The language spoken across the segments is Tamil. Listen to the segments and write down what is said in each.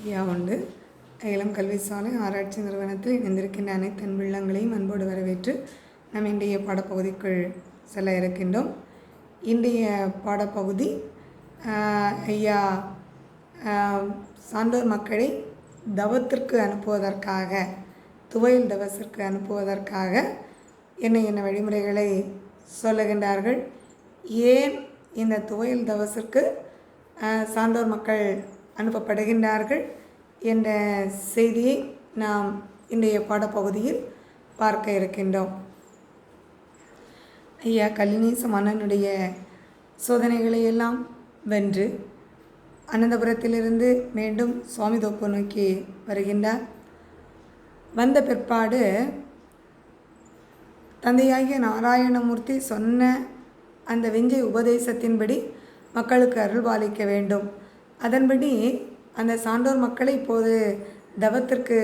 ஐயா உண்டு. இளம் கல்வி சாலை ஆராய்ச்சி நிறுவனத்தில் இணைந்திருக்கின்ற அனைத்து அன்புள்ளங்களையும் அன்போடு வரவேற்று நாம் இன்றைய பாடப்பகுதிக்குள் செல்ல இருக்கின்றோம். இன்றைய பாடப்பகுதி ஐயா சான்றோர் மக்களை தவத்திற்கு அனுப்புவதற்காக, துவையல் தவத்திற்கு அனுப்புவதற்காக என்ன வழிமுறைகளை சொல்லுகின்றார்கள், ஏன் இந்த துவையல் தவத்திற்கு சான்றோர் மக்கள் அனுப்பப்படுகின்றார்கள் என்ற செய்தியை நாம் இன்றைய பாடப்பகுதியில் பார்க்க இருக்கின்றோம். ஐயா கலிநீச மன்னனுடைய சோதனைகளை எல்லாம் வென்று அனந்தபுரத்திலிருந்து மீண்டும் சுவாமிதோப்பு நோக்கி வருகின்றார். வந்த பிற்பாடு தந்தையாகிய நாராயணமூர்த்தி சொன்ன அந்த விஞ்சை உபதேசத்தின்படி மக்களுக்கு அருள்பாலிக்க வேண்டும். அதன்படி அந்த சான்றோர் மக்களை இப்போது தவத்திற்கு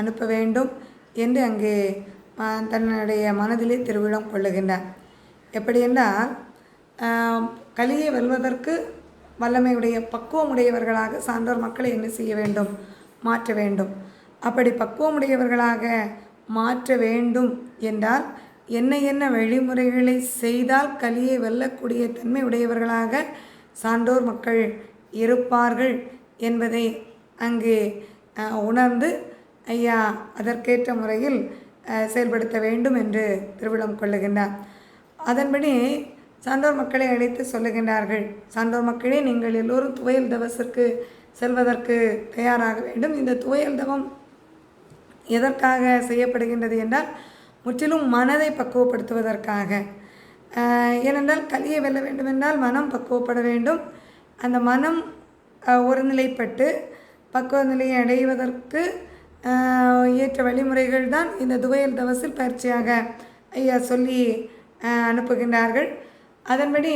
அனுப்ப வேண்டும் என்று அங்கே தன்னுடைய மனதிலே திருவிழம் கொள்ளுகின்றார். எப்படி என்றால், கலியை வெல்வதற்கு வல்லமையுடைய பக்குவமுடையவர்களாக சான்றோர் மக்களை என்ன செய்ய வேண்டும், மாற்ற வேண்டும். அப்படி பக்குவமுடையவர்களாக மாற்ற வேண்டும் என்றால் என்ன வழிமுறைகளை செய்தால் கலியை வெல்லக்கூடிய தன்மை உடையவர்களாக சான்றோர் மக்கள் இருப்பார்கள் என்பதை அங்கே உணர்ந்து ஐயா அதற்கேற்ற முறையில் செயல்படுத்த வேண்டும் என்று திருவிழம் கொள்ளுகின்றார். அதன்படி சான்றோர் மக்களை அழைத்து சொல்லுகின்றார்கள், சான்றோர் மக்களே, நீங்கள் எல்லோரும் துவையல் தவத்திற்கு செல்வதற்கு தயாராக வேண்டும். இந்த துவையல் தவம் எதற்காக செய்யப்படுகின்றது என்றால், முற்றிலும் மனதை பக்குவப்படுத்துவதற்காக. ஏனென்றால் கலியை வெல்ல வேண்டுமென்றால் மனம் பக்குவப்பட வேண்டும். அந்த மனம் ஒருநிலைப்பட்டு பக்குவ நிலையை அடைவதற்கு ஏற்ற வழிமுறைகள் தான் இந்த துவையல் தவசில் பயிற்சியாக ஐயா சொல்லி அனுப்புகின்றார்கள். அதன்படி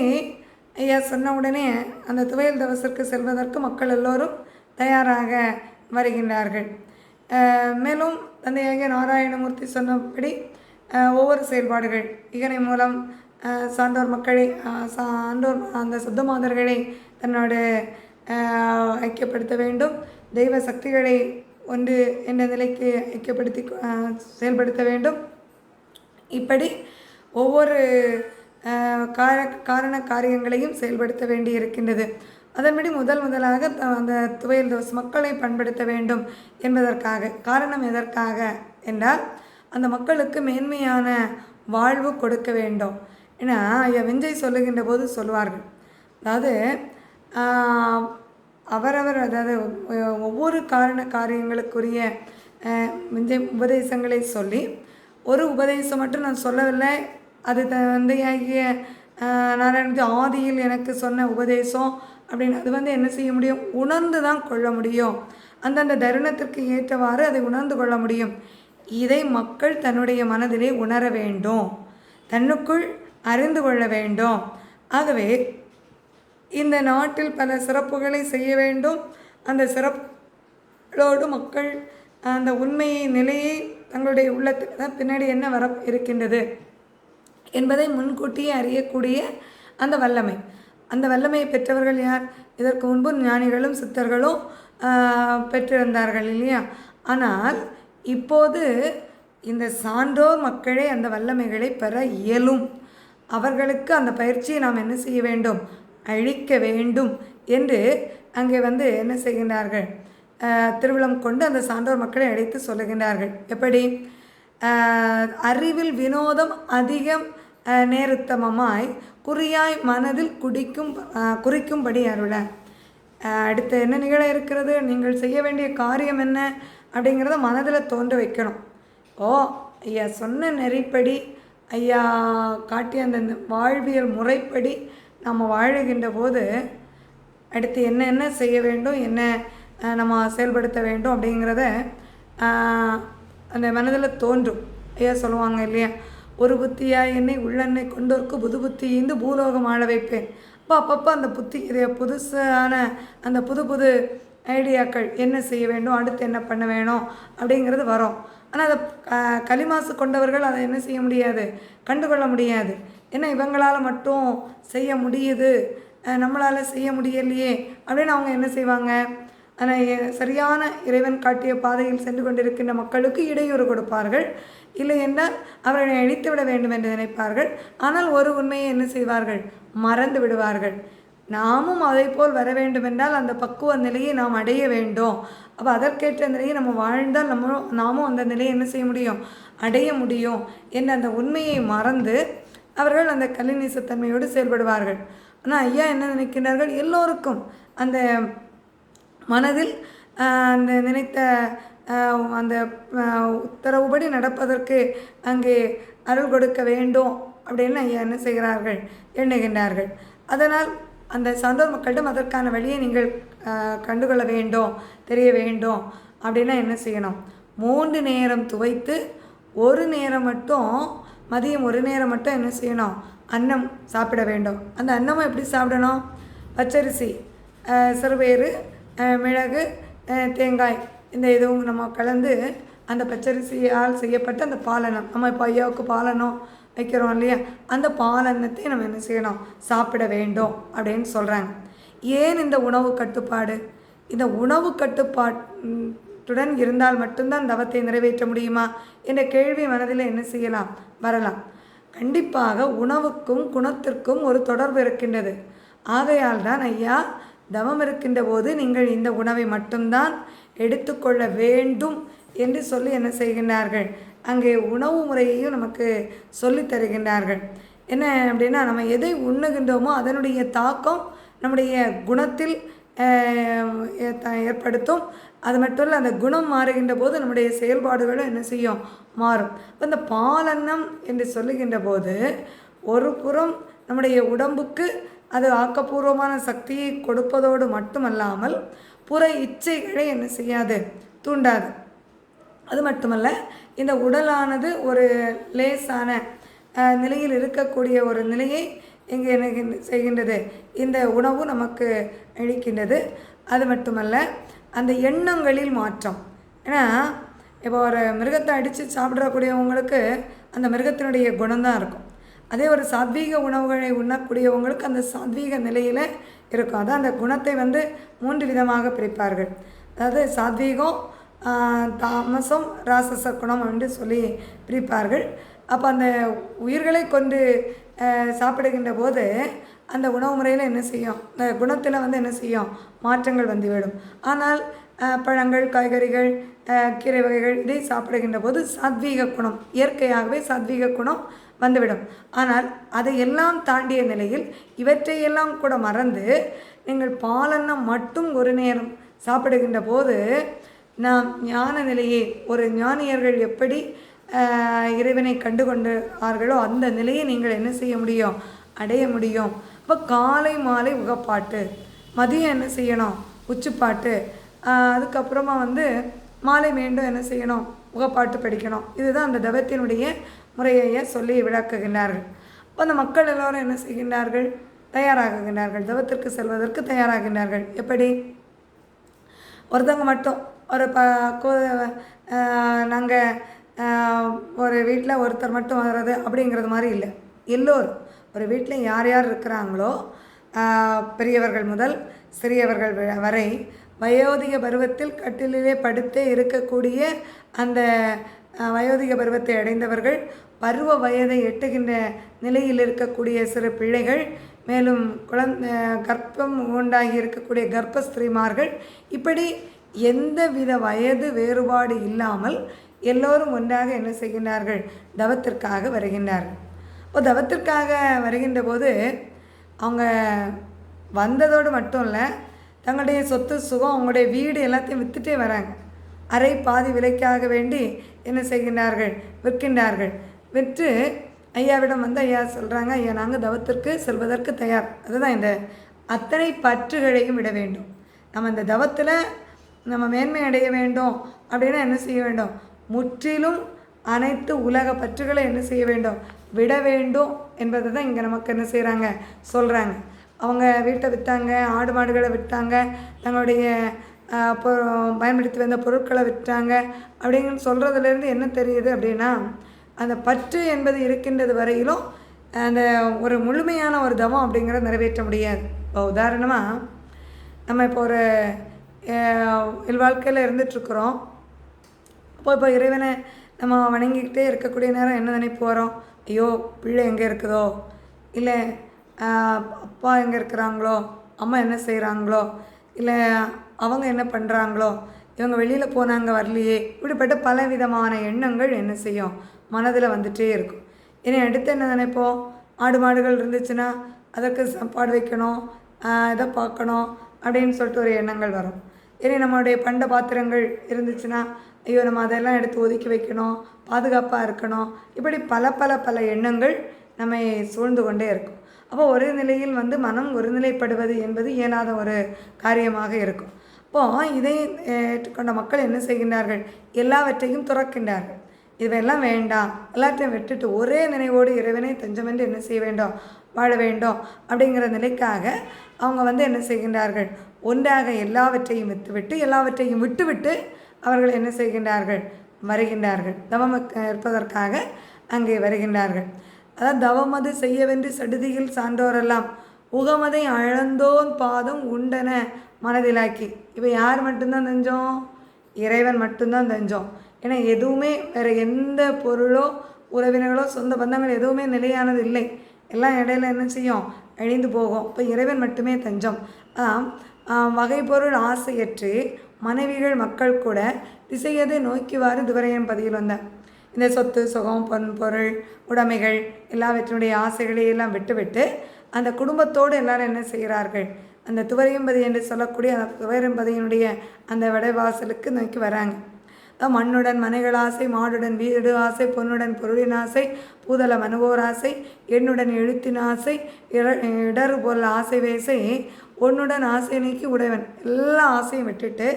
ஐயா சொன்ன உடனே அந்த துவையல் தவசிற்கு செல்வதற்கு மக்கள் எல்லோரும் தயாராக வருகின்றார்கள். மேலும் தந்தையாகிய நாராயணமூர்த்தி சொன்னபடி ஒவ்வொரு செயல்பாடுகள் இதனை மூலம் சான்றோர் மக்களை சான்றோர் அந்த சுத்தமாதர்களை தன்னோட ஐக்கியப்படுத்த வேண்டும். தெய்வ சக்திகளை ஒன்று என்ற நிலைக்கு ஐக்கியப்படுத்தி செயல்படுத்த வேண்டும். இப்படி ஒவ்வொரு காரண காரியங்களையும் செயல்படுத்த வேண்டி இருக்கின்றது. அதன்படி முதலாக அந்த துவையல் தவஸ் மக்களை பண்படுத்த வேண்டும் என்பதற்காக. காரணம் எதற்காக என்றால், அந்த மக்களுக்கு மேன்மையான வாழ்வு கொடுக்க வேண்டும். ஏன்னா ஐயா விஞ்சை சொல்லுகின்ற போது சொல்லுவார்கள், அதாவது அதாவது ஒவ்வொரு காரியங்களுக்குரிய விஞ்சை உபதேசங்களை சொல்லி, ஒரு உபதேசம் மட்டும் நான் சொல்லவில்லை, அது தந்தையாகிய நாராயண ஆதியில் எனக்கு சொன்ன உபதேசம் அப்படின்னு அது என்ன செய்ய முடியும், உணர்ந்து தான் கொள்ள முடியும். அந்தந்த தருணத்திற்கு ஏற்றவாறு அதை உணர்ந்து கொள்ள முடியும். இதை மக்கள் தன்னுடைய மனதிலே உணர வேண்டும், தன்னுக்குள் அறிந்து கொள்ள வேண்டும். ஆகவே இந்த நாட்டில் பல சிறப்புகளை செய்ய வேண்டும். அந்த சிறப்போடு மக்கள் அந்த உண்மையை நிலையை தங்களுடைய உள்ளத்தில் தான் பின்னாடி என்ன வர இருக்கின்றது என்பதை முன்கூட்டியே அறியக்கூடிய அந்த வல்லமை. அந்த வல்லமையை பெற்றவர்கள் யார்? இதற்கு முன்பு ஞானிகளும் சித்தர்களும் பெற்றிருந்தார்கள் இல்லையா? ஆனால் இப்போது இந்த சான்றோர் மக்களே அந்த வல்லமைகளை பெற இயலும். அவர்களுக்கு அந்த பயிற்சியை நாம் என்ன செய்ய வேண்டும், அழிக்க வேண்டும் என்று அங்கே என்ன செய்கின்றார்கள், திருவிழம் கொண்டு அந்த சான்றோர் மக்களை அழைத்து சொல்லுகின்றார்கள். எப்படி? அறிவில் வினோதம் அதிகம் நேருத்தமமாய் குறியாய் மனதில் குறிக்கும்படி அருள. அடுத்து என்ன நிகழ இருக்கிறது, நீங்கள் செய்ய வேண்டிய காரியம் என்ன அப்படிங்கிறத மனதில் தோன்ற வைக்கணும். ஐயா சொன்ன நெறிப்படி, ஐயா காட்டிய அந்த வாழ்வியல் முறைப்படி நம்ம வாழுகின்ற போது அடுத்து என்ன செய்ய வேண்டும், என்ன நம்ம செயல்படுத்த வேண்டும் அப்படிங்கிறத அந்த மனதில் தோன்றும். ஐயா சொல்லுவாங்க இல்லையா, ஒரு புத்தியாக என்னை உள்ளெண்ணை கொண்டோருக்கு புது புத்தி ஈந்து பூலோகம் ஆள வைப்பேன். அப்பப்போ அந்த புதுசான அந்த புது ஐடியாக்கள் என்ன செய்ய வேண்டும், அடுத்து என்ன பண்ண வேணும் அப்படிங்கிறது வரும். ஆனால் அதை களிமாசு கொண்டவர்கள் அதை என்ன செய்ய முடியாது, கண்டுகொள்ள முடியாது. ஏன்னா இவங்களால் மட்டும் செய்ய முடியுது, நம்மளால் செய்ய முடியலையே அப்படின்னு அவங்க என்ன செய்வாங்க, ஆனால் சரியான இறைவன் காட்டிய பாதையில் சென்று கொண்டிருக்கின்ற மக்களுக்கு இடையூறு கொடுப்பார்கள். இல்லை என்றால் அவர்களை அழித்து விட வேண்டும் என்று நினைப்பார்கள். ஆனால் ஒரு உண்மையை என்ன செய்வார்கள்? மறந்து விடுவார்கள். நாமும் அதை போல் வர வேண்டுமென்றால் அந்த பக்குவ நிலையை நாம் அடைய வேண்டும். அப்போ அதற்கேற்ற நிலையை நம்ம வாழ்ந்தால் நாமும் அந்த நிலையை என்ன செய்ய முடியும்? அடைய முடியும் என்ற அந்த உண்மையை மறந்து அவர்கள் அந்த கல்லிநீசத்தன்மையோடு செயல்படுவார்கள். ஆனால் ஐயா என்ன நினைக்கிறார்கள்? எல்லோருக்கும் அந்த மனதில் அந்த நினைத்த அந்த உத்தரவுபடி நடப்பதற்கு அங்கே அருள் கொடுக்க வேண்டும் அப்படின்னு ஐயா என்ன செய்கிறார்கள்? எண்ணுகின்றார்கள். அதனால் அந்த சான்றோர் மக்களிடம் அதற்கான வழியை நீங்கள் கண்டுகொள்ள வேண்டும், தெரிய வேண்டும் அப்படின்னா என்ன செய்யணும்? 3 நேரம் துவைத்து 1 நேரம் மட்டும், மதியம் 1 நேரம் மட்டும் என்ன செய்யணும்? அன்னம் சாப்பிட வேண்டும். அந்த அன்னமும் எப்படி சாப்பிடணும்? பச்சரிசி, சிறுபயிறு, மிளகு, தேங்காய் இந்த இதுவும் நம்ம கலந்து அந்த பச்சரிசியால் செய்யப்பட்ட அந்த பாலன்னம், நம்ம இப்போ ஐயாவுக்கு பாலன்னம் வைக்கிறோம் இல்லையா, அந்த பாலன்னத்தை நம்ம என்ன செய்யணும்? சாப்பிட வேண்டும் அப்படின்னு சொல்கிறாங்க. ஏன் இந்த உணவு கட்டுப்பாடு? இந்த உணவு கட்டுப்பாட்டுடன் இருந்தால் மட்டும்தான் தவத்தை நிறைவேற்ற முடியுமா என்ற கேள்வி மனதில் என்ன செய்யலாம்? வரலாம். கண்டிப்பாக உணவுக்கும் குணத்திற்கும் ஒரு தொடர்பு இருக்கின்றது. ஆகையால் தான் ஐயா தவம் இருக்கின்ற போது நீங்கள் இந்த உணவை மட்டும்தான் எடுத்துக்கொள்ள வேண்டும் என்று சொல்லி என்ன செய்கின்றார்கள்? அங்கே உணவு முறையையும் நமக்கு சொல்லி தருகின்றார்கள். என்ன அப்படின்னா, நம்ம எதை உண்ணுகின்றோமோ அதனுடைய தாக்கம் நம்முடைய குணத்தில் ஏற்படுத்தும். அது மட்டும் இல்லை, அந்த குணம் மாறுகின்ற போது நம்முடைய செயல்பாடுகளும் என்ன செய்யும்? மாறும். அந்த பாலன்னம் என்று சொல்லுகின்ற போது ஒரு புறம் நம்முடைய உடம்புக்கு அது ஆக்கப்பூர்வமான சக்தியை கொடுப்பதோடு மட்டுமல்லாமல் புற இச்சைகளை என்ன செய்யாது? தூண்டாது. அது மட்டுமல்ல, இந்த உடலானது ஒரு லேசான நிலையில் இருக்கக்கூடிய ஒரு நிலையை இங்கே என்ன செய்கின்றது? இந்த உணவு நமக்கு அளிக்கின்றது. அது மட்டுமல்ல, அந்த எண்ணங்களில் மாற்றம். ஏன்னா இப்போ ஒரு மிருகத்தை அடித்து சாப்பிடக்கூடியவங்களுக்கு அந்த மிருகத்தினுடைய குணம்தான் இருக்கும். அதே ஒரு சாத்வீக உணவுகளை உண்ணக்கூடியவங்களுக்கு அந்த சாத்வீக நிலையில் இருக்கும். அதான் அந்த குணத்தை 3 விதமாக பிரிப்பார்கள். அதாவது சாத்வீகம், தாமசம், ராசச குணம் என்று சொல்லி பிரிப்பார்கள். அப்போ அந்த உயிர்களை கொண்டு சாப்பிடுகின்ற போது அந்த உணவு முறையில் என்ன செய்யும்? இந்த குணத்தில் என்ன செய்யும்? மாற்றங்கள் வந்துவிடும். ஆனால் பழங்கள், காய்கறிகள், கீரை வகைகள் இதை சாப்பிடுகின்ற போது சாத்வீக குணம், இயற்கையாகவே சாத்வீக குணம் வந்துவிடும். ஆனால் அதையெல்லாம் தாண்டிய நிலையில் இவற்றையெல்லாம் கூட மறந்து நீங்கள் பாலன்னம் மட்டும் 1 நேரம் சாப்பிடுகின்ற போது நாம் ஞான நிலையை, ஒரு ஞானியர்கள் எப்படி இறைவனை கண்டு கொண்டார்களோ அந்த நிலையை நீங்கள் என்ன செய்ய முடியும்? அடைய முடியும். அப்போ காலை மாலை உகப்பாட்டு, மதியம் என்ன செய்யணும்? உச்சிப்பாட்டு, அதுக்கப்புறமா மாலை மீண்டும் என்ன செய்யணும்? உகப்பாட்டு படிக்கணும். இதுதான் அந்த தவத்தினுடைய முறையை சொல்லி விளக்குகின்றார்கள். அப்போ அந்த மக்கள் எல்லோரும் என்ன செய்கின்றார்கள்? தயாராகுகின்றார்கள், தவத்திற்கு செல்வதற்கு தயாராகின்றார்கள். எப்படி? ஒருத்தவங்க மட்டும் நாங்கள் ஒரு வீட்டில் ஒருத்தர் மட்டும் வர்றது அப்படிங்கிறது மாதிரி இல்லை. எல்லோரும் ஒரு வீட்டில் யார் யார் இருக்கிறாங்களோ, பெரியவர்கள் முதல் சிறியவர்கள் வரை வயோதிக பருவத்தில் கட்டிலே படுத்தே இருக்கக்கூடிய அந்த வயோதிக பருவத்தை அடைந்தவர்கள், பருவ வயதை எட்டுகின்ற நிலையில் இருக்கக்கூடிய சிறு பிள்ளைகள், மேலும் கர்ப்பம் உண்டாகி இருக்கக்கூடிய கர்ப்பஸ்திரீமார்கள், இப்படி எந்தவித வயது வேறுபாடு இல்லாமல் எல்லோரும் ஒன்றாக என்ன செய்கின்றார்கள்? தவத்திற்காக வருகின்றார்கள். இப்போ தவத்திற்காக வருகின்ற போது அவங்க வந்ததோடு மட்டும் இல்லை, தங்களுடைய சொத்து சுகம், அவங்களுடைய வீடு எல்லாத்தையும் விற்றுட்டே வராங்க. அரை பாதி விலைக்காக வேண்டி என்ன செய்கின்றார்கள்? விற்கின்றார்கள். விற்று ஐயாவிடம் ஐயா சொல்கிறாங்க, ஐயா நாங்கள் தவத்திற்கு செல்வதற்கு தயார். அதுதான் இந்த அத்தனை பற்றுகளையும் விட வேண்டும். நம்ம இந்த தவத்தில் நம்ம மேன்மை அடைய வேண்டும் அப்படின்னா என்ன செய்ய வேண்டும்? முற்றிலும் அனைத்து உலக பற்றுகளை என்ன செய்ய வேண்டும்? விட வேண்டும் என்பதை தான் இங்கே நமக்கு என்ன செய்கிறாங்க? சொல்கிறாங்க. அவங்க வீட்டை விற்றாங்க, ஆடு மாடுகளை விற்றாங்க, தங்களுடைய பயன்படுத்தி வந்த பொருட்களை விற்றாங்க அப்படிங்கன்னு சொல்கிறதுலேருந்து என்ன தெரியுது அப்படின்னா, அந்த பற்று என்பது இருக்கின்றது வரையிலும் அந்த ஒரு முழுமையான ஒரு தவம் அப்படிங்கிறத நிறைவேற்ற முடியாது. இப்போ உதாரணமாக நம்ம இப்போ ஒரு இல்வாழ்க்கையில் இருந்துகிட்ருக்குறோம். இப்போ இறைவனை நம்ம வணங்கிக்கிட்டே இருக்கக்கூடிய நேரம் என்ன நினைப்பு வரோம்? ஐயோ பிள்ளை எங்கே இருக்குதோ, இல்லை அப்பா எங்கே இருக்கிறாங்களோ, அம்மா என்ன செய்கிறாங்களோ, இல்லை அவங்க என்ன பண்ணுறாங்களோ, இவங்க வெளியில் போனாங்க வரலையே, இப்படிப்பட்ட பல விதமான எண்ணங்கள் என்ன செய்யும், மனதில் வந்துகிட்டே இருக்கும். இனி அடுத்து என்ன நினைப்போம்? ஆடு மாடுகள் இருந்துச்சுன்னா அதற்கு சாப்பாடு வைக்கணும், இதை பார்க்கணும் அப்படின்னு சொல்லிட்டு ஒரு எண்ணங்கள் வரும். இனி நம்மளுடைய பண்ட பாத்திரங்கள் இருந்துச்சுன்னா ஐயோ நம்ம அதெல்லாம் எடுத்து ஒதுக்கி வைக்கணும், பாதுகாப்பாக இருக்கணும், இப்படி பல பல பல எண்ணங்கள் நம்மை சூழ்ந்து கொண்டே இருக்கும். அப்போ ஒரு நிலையில் மனம் ஒருநிலைப்படுவது என்பது இயலாத ஒரு காரியமாக இருக்கும். அப்போது இதை ஏற்றுக்கொண்ட மக்கள் என்ன செய்கின்றார்கள்? எல்லாவற்றையும் துறக்கின்றார்கள். இதுவெல்லாம் வேண்டாம், எல்லாத்தையும் விட்டுட்டு ஒரே நினைவோடு இறைவனை தஞ்சமென்று என்ன செய்ய வேண்டும், வாழ வேண்டும் அப்படிங்கிற நிலைக்காக அவங்க என்ன செய்கின்றார்கள்? ஒன்றாக எல்லாவற்றையும் எல்லாவற்றையும் விட்டுவிட்டு அவர்கள் என்ன செய்கின்றார்கள்? வருகின்றார்கள். தவம் இருப்பதற்காக அங்கே வருகின்றார்கள். அதாவது தவமது செய்யவென்று சடுதியில் சான்றோரெல்லாம் உகமதை அழந்தோன் பாதம் உண்டன மனதிலாக்கி. இப்போ யார் மட்டும்தான் தெரிஞ்சோம்? இறைவன் மட்டும்தான் தெரிஞ்சோம். ஏன்னா எதுவுமே வேறு எந்த பொருளோ உறவினர்களோ சொந்த பந்தங்கள் எதுவுமே நிலையானது இல்லை. எல்லாம் இடையில என்ன செய்யும்? அழிந்து போகும். இப்போ இறைவன் மட்டுமே தஞ்சம். வகை பொருள் ஆசையற்று மனைவிகள் மக்கள் கூட திசையதை நோக்கிவாறு துவரையன் பதியில் வந்தார். இந்த சொத்து சுகம் பொருள் உடைமைகள் எல்லாவற்றினுடைய ஆசைகளை எல்லாம் விட்டுவிட்டு அந்த குடும்பத்தோடு எல்லாரும் என்ன செய்கிறார்கள்? அந்த துவரையம்பதி என்று சொல்லக்கூடிய அந்த துவரையம்பதியினுடைய அந்த வடைவாசலுக்கு நோக்கி வராங்க. மண்ணுடன் மனைகள் ஆசை, மாடுடன் வீடு ஆசை, பொன்னுடன் பொருளின் ஆசை, பூதல மனுவோர் ஆசை, எண்ணுடன் எழுத்தின் ஆசை, இடறு போல் ஆசை வேசை, ஒன்னுடன் ஆசை நீக்கி உடையவன். எல்லா ஆசையும் விட்டுட்டு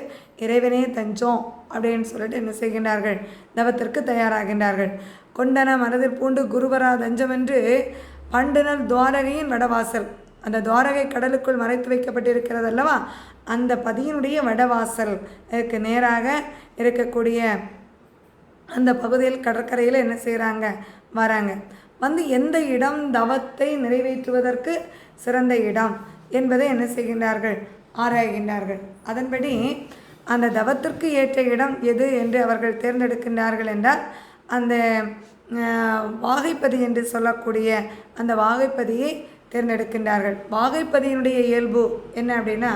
இறைவனே தஞ்சம் அப்படின்னு சொல்லிட்டு என்ன செய்கின்றார்கள்? தவத்திற்கு தயாராகின்றார்கள். கொண்டன மனதில் பூண்டு குருவரா தஞ்சமென்று பண்டுனல் துவாரகையின் வடவாசல், அந்த துவாரகை கடலுக்குள் மறைத்து வைக்கப்பட்டிருக்கிறது அல்லவா, அந்த பதியினுடைய வடவாசலுக்கு நேராக இருக்கக்கூடிய அந்த பகுதியில் கடற்கரையில் என்ன செய்கிறாங்க? வராங்க. எந்த இடம் தவத்தை நிறைவேற்றுவதற்கு சிறந்த இடம் என்பதை என்ன செய்கின்றார்கள்? ஆராய்கின்றார்கள். அதன்படி அந்த தவத்திற்கு ஏற்ற இடம் எது என்று அவர்கள் தேர்ந்தெடுக்கின்றார்கள் என்றால் அந்த வாகைப்பதி என்று சொல்லக்கூடிய அந்த வாகைப்பதியை தேர்ந்தெடுக்கின்றார்கள். வாகைப்பதியினுடைய இயல்பு என்ன அப்படின்னா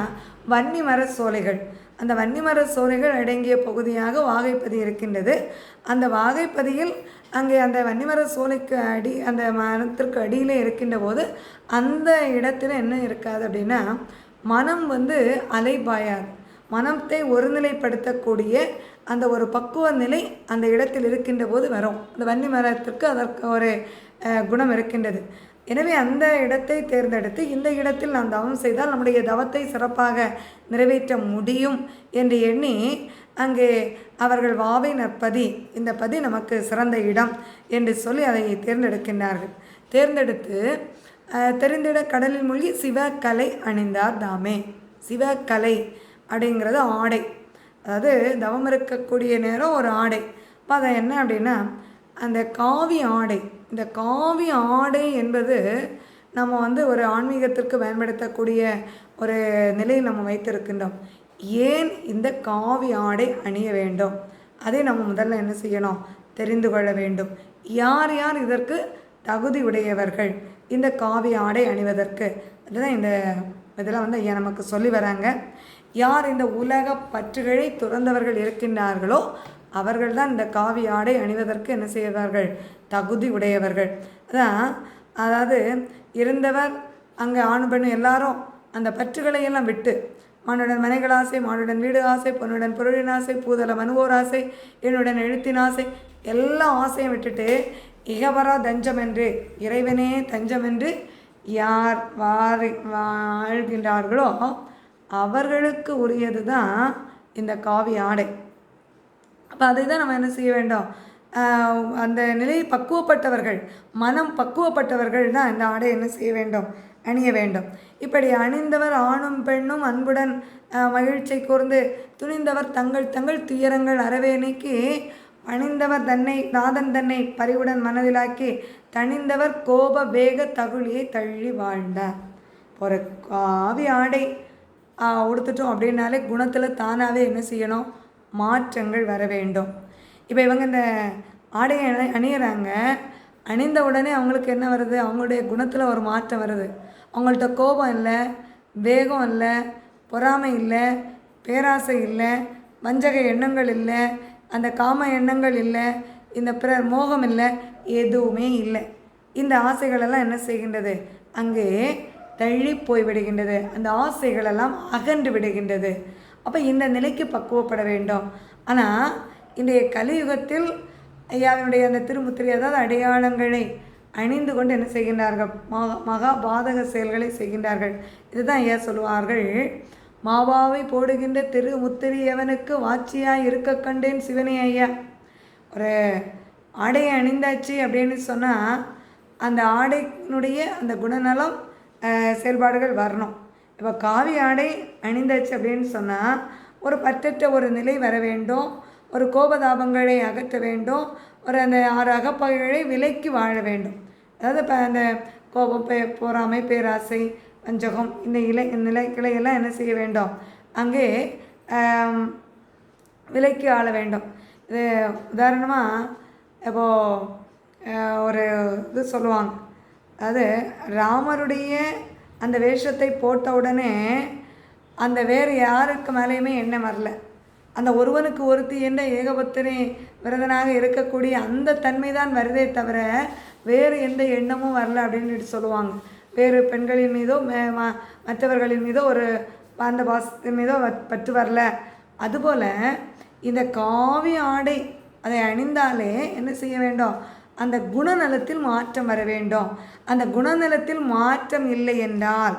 வன்னிமர சோலைகள். அந்த வன்னிமர சோலைகள் அடங்கிய பகுதியாக வாகைப்பதி இருக்கின்றது. அந்த வாகைப்பதியில் அங்கே அந்த வன்னிமர சோலைக்கு அடி அந்த மரத்திற்கு அடியில் இருக்கின்ற போது அந்த இடத்துல என்ன இருக்காது அப்படின்னா மனம் அலைபாயாது. மனத்தை ஒருநிலைப்படுத்தக்கூடிய அந்த ஒரு பக்குவ நிலை அந்த இடத்தில் இருக்கின்ற போது வரும். அந்த வன்னி மரத்திற்கு அதற்கு ஒரு குணம் இருக்கின்றது. எனவே அந்த இடத்தை தேர்ந்தெடுத்து இந்த இடத்தில் நான் தவம் செய்தால் நம்முடைய தவத்தை சிறப்பாக நிறைவேற்ற முடியும் என்று எண்ணி அங்கே அவர்கள் வாவை நற்பதி, இந்த பதி நமக்கு சிறந்த இடம் என்று சொல்லி அதை தேர்ந்தெடுக்கின்றார்கள். தேர்ந்தெடுத்து தெரிந்திட கடலில் மூழ்கி சிவக்கலை அணிந்தார் தாமே. சிவக்கலை அப்படிங்கிறது ஆடை, அதாவது தவம் இருக்கக்கூடிய நேரம் ஒரு ஆடை. இப்போ அதை என்ன அப்படின்னா அந்த காவி ஆடை. இந்த காவி ஆடை என்பது நம்ம ஒரு ஆன்மீகத்திற்கு பயன்படுத்தக்கூடிய ஒரு நிலையில் நம்ம வைத்திருக்கின்றோம். ஏன் இந்த காவி ஆடை அணிய வேண்டும்? அதை நம்ம முதல்ல என்ன செய்யணும்? தெரிந்து கொள்ள வேண்டும். யார் யார் இதற்கு தகுதி உடையவர்கள் இந்த காவி ஆடை அணிவதற்கு? அதுதான் இந்த இதில் ஐயா நமக்கு சொல்லி வராங்க. யார் இந்த உலக பற்றுகளை துறந்தவர்கள் இருக்கின்றார்களோ அவர்கள்தான் இந்த காவி ஆடை அணிவதற்கு என்ன செய்வார்கள்? தகுதி உடையவர்கள். அதாவது இருந்தவர் அங்கே ஆண் பெண் எல்லாரும் அந்த பற்றுகளை எல்லாம் விட்டு மண்ணுடன் மனைகள் ஆசை, மாடுடன் வீடு ஆசை, பொன்னுடன் பொருளின் ஆசை, பூதல மனுவோர் ஆசை, என்னுடன் எழுத்தின் ஆசை, எல்லா ஆசையும் விட்டுட்டு இகவரா தஞ்சம் என்று இறைவனே தஞ்சம் என்று யார் வாழ்கின்றார்களோ அவர்களுக்கு உரியது தான் இந்த காவி ஆடை. அப்போ அதை தான் நம்ம என்ன செய்ய வேண்டும்? அந்த நிலை பக்குவப்பட்டவர்கள், மனம் பக்குவப்பட்டவர்கள் தான் இந்த ஆடை என்ன செய்ய வேண்டும்? அணிய வேண்டும். இப்படி அணிந்தவர் ஆணும் பெண்ணும் அன்புடன் மகிழ்ச்சி கூர்ந்து துணிந்தவர் தங்கள் தங்கள் துயரங்கள் அறவே நீக்கி அணிந்தவர் தன்னை நாதன் தன்னை பரிவுடன் மனதிலாக்கி தணிந்தவர் கோப வேக தகுழியை தள்ளி வாழ்ந்தார். ஒரு காவி ஆடை உடுத்துட்டோம் அப்படின்னாலே குணத்தில் தானாகவே என்ன செய்யணும், மாற்றங்கள் வர வேண்டும். இப்போ இவங்க இந்த ஆடையை அணியிறாங்க, அணிந்த உடனே அவங்களுக்கு என்ன வருது, அவங்களுடைய குணத்தில் ஒரு மாற்றம் வருது. அவங்கள்ட்ட கோபம் இல்லை, வேகம் இல்லை, பொறாமை இல்லை, பேராசை இல்லை, வஞ்சக எண்ணங்கள் இல்லை, அந்த காம எண்ணங்கள் இல்லை, இந்த பிறர் மோகம் இல்லை, எதுவுமே இல்லை. இந்த ஆசைகளெல்லாம் என்ன செய்கின்றது, அங்கே தள்ளி போய்விடுகின்றது. அந்த ஆசைகளெல்லாம் அகன்று விடுகின்றது. அப்போ இந்த நிலைக்கு பக்குவப்பட வேண்டும். ஆனால் இன்றைய கலியுகத்தில் ஐயாவினுடைய அந்த திருமுத்திரை, அதாவது அடையாளங்களை அணிந்து கொண்டு என்ன செய்கின்றார்கள், மகா பாதக செயல்களை செய்கின்றார்கள். இதுதான் ஐயா சொல்லுவார்கள், மாவாவை போடுகின்ற திருமுத்திரி எவனுக்கு வாட்சியாய் இருக்க கண்டேன் சிவனே ஐயா. ஒரு ஆடையை அணிந்தாச்சு அப்படின்னு சொன்னால் அந்த ஆடையினுடைய அந்த குணநலம் செயல்பாடுகள் வரணும். இப்போ காவி ஆடை அணிந்தாச்சு அப்படின்னு சொன்னால் ஒரு பற்றற்ற ஒரு நிலை வர வேண்டும், ஒரு கோபதாபங்களை அகற்ற வேண்டும், ஒரு அந்த 6 அகப்பகைகளை விலைக்கு வாழ வேண்டும். அதாவது இப்போ அந்த கோபம், பொறாமை, பேராசை, வஞ்சகம், இந்த நிலைகளையெல்லாம் என்ன செய்ய வேண்டும், அங்கே விலைக்கு ஆள வேண்டும். இது உதாரணமாக இப்போது ஒரு இது சொல்லுவாங்க, அதாவது ராமருடைய அந்த வேஷத்தை போட்ட உடனே அந்த வேறு யாருக்கு மேலேயுமே எண்ணம் வரல. அந்த ஒருவனுக்கு ஒருத்தி என்ற ஏகபத்தினி விரதனாக இருக்கக்கூடிய அந்த தன்மை தான் வருதே தவிர வேறு எந்த எண்ணமும் வரல அப்படின்னு சொல்லுவாங்க. வேறு பெண்களின் மீதோ மற்றவர்களின் மீதோ ஒரு அந்த பாசத்தின் மீதோ பற்று வரல. அதுபோல் இந்த காவி ஆடை அதை அணிந்தாலே என்ன செய்ய வேண்டும், அந்த குணநலத்தில் மாற்றம் வர வேண்டும். அந்த குணநலத்தில் மாற்றம் இல்லை என்றால்